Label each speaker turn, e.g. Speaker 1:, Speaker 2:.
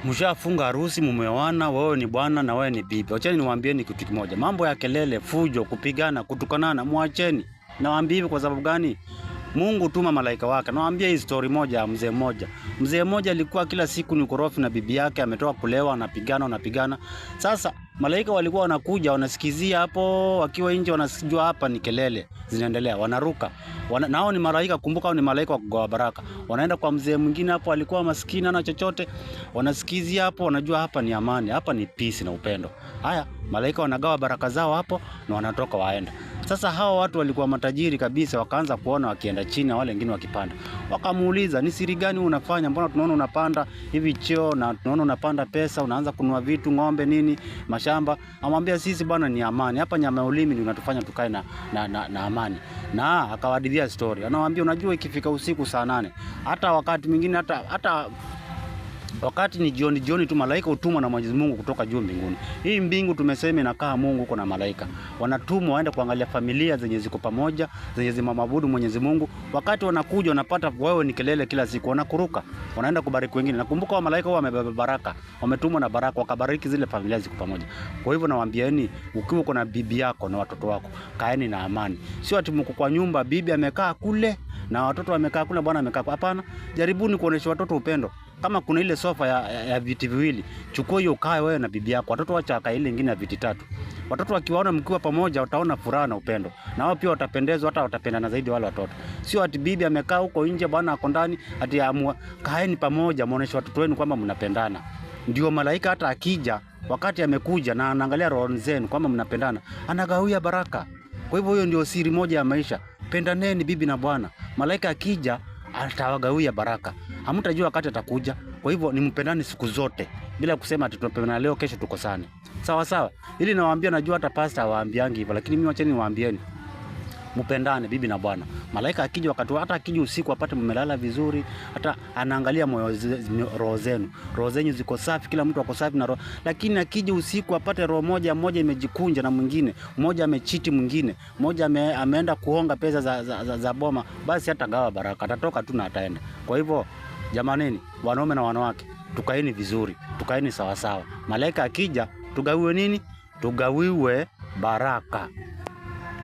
Speaker 1: Mshafunga harusi, mumeoana, wewe ni bwana na wewe ni bibi. Acheni niwaambieni kitu kimoja. Mambo ya kelele, fujo, kupigana, kutukanana, muacheni. Nawaambia hivi kwa sababu gani? Mungu tuma malaika wake. Nawaambia hii story moja ya mzee mmoja. Mzee mmoja alikuwa kila siku ni korofi na bibi yake, ametoka kulewa, wanapigana. Sasa malaika walikuwa wanakuja, wanasikizia hapo, wakiwa nje wanasijua hapa ni kelele zinaendelea, wanaruka. Nao ni malaika, kumbuka hao ni malaika wa kugawa baraka. Wanaenda kwa mzee mwingine hapo, alikuwa maskini na chochote, wanasikizia hapo, wanajua hapa ni amani, hapa ni peace na upendo. Haya, malaika wanagawa baraka zao hapo na wanatoka waenda. Sasa hao watu walikuwa matajiri kabisa, wakaanza kuona wakienda chini na wale wengine wakipanda. Wakamuuliza, ni siri gani unafanya? Mbona tunaona unapanda hivi cheo na tunaona unapanda pesa, unaanza kununua vitu, ng'ombe nini, mashamba. Amwambia sisi bwana ni amani. Hapa nyama ya ulimi ndio inatufanya tukae na amani. Na akawadithia story. Anawaambia unajua ikifika usiku saa 8, hata wakati mwingine hata wakati ni jioni tu malaika hutumwa na Mwenyezi Mungu kutoka juu mbinguni. Hii mbingu tumesema inakaa Mungu huko na malaika. Wanatumwa waende kuangalia familia zenye ziko pamoja, zenye zimaabudu Mwenyezi Mungu. Wakati wanakuja wanapata wewe ni kelele kila siku, wanakuruka, wanaenda kubariki wengine. Nakumbuka wa malaika wao wamebeba baraka, wametumwa na baraka wakabariki zile familia ziko pamoja. Kwa hivyo nawaambieni, ukiwa uko na bibi yako na watoto wako, kaeni na amani. Sio ati mko kwa nyumba bibi amekaa kule na watoto wamekaa kule, bwana amekaa. Hapana, jaribuni kuonesha watoto upendo. Kama kuna ile sofa ya viti viwili, chukua hiyo ukae wewe na bibi yako. Watoto wacha akae ile nyingine ya viti 3. Watoto wakiwaona mkiwa pamoja wataona furaha na upendo. Na wao pia watapendezwa, hata watapendana zaidi wale watoto. Sio ati bibi amekaa huko nje, bwana ako ndani, ati amua. Kaeni pamoja, muoneshe watoto wenu kwamba mnapendana. Ndio malaika hata akija, wakati amekuja na anaangalia roho zenu kwamba mnapendana, anagawia baraka. Kwa hivyo hiyo ndio siri moja ya maisha. Pendaneni bibi na bwana. Malaika akija atawagawia baraka. Hamtajua wakati atakuja. Kwa hivyo ni mpendane siku zote, bila kusema ati tunapendana leo kesho tukosane. Sawa sawa. Ili nawaambia, najua hata pastor waambiangi hivyo, lakini mimi wacheni niwaambieni. Mpendane bibi na bwana. Malaika akija wakati hata akija usiku apate mmelala vizuri, hata anaangalia roho zenu. Roho zenu ziko safi, kila mtu ako safi na roho. Lakini akija usiku apate roho moja imejikunja na mwingine, mmoja amechiti mwingine, mmoja ameenda kuonga pesa za boma, basi hata gawa baraka, atatoka tu na ataenda. Kwa hivyo jamaneni, wanaume na wanawake, tukaeni vizuri, tukaeni sawa sawa. Malaika akija tugawiwe nini? Tugawiwe baraka.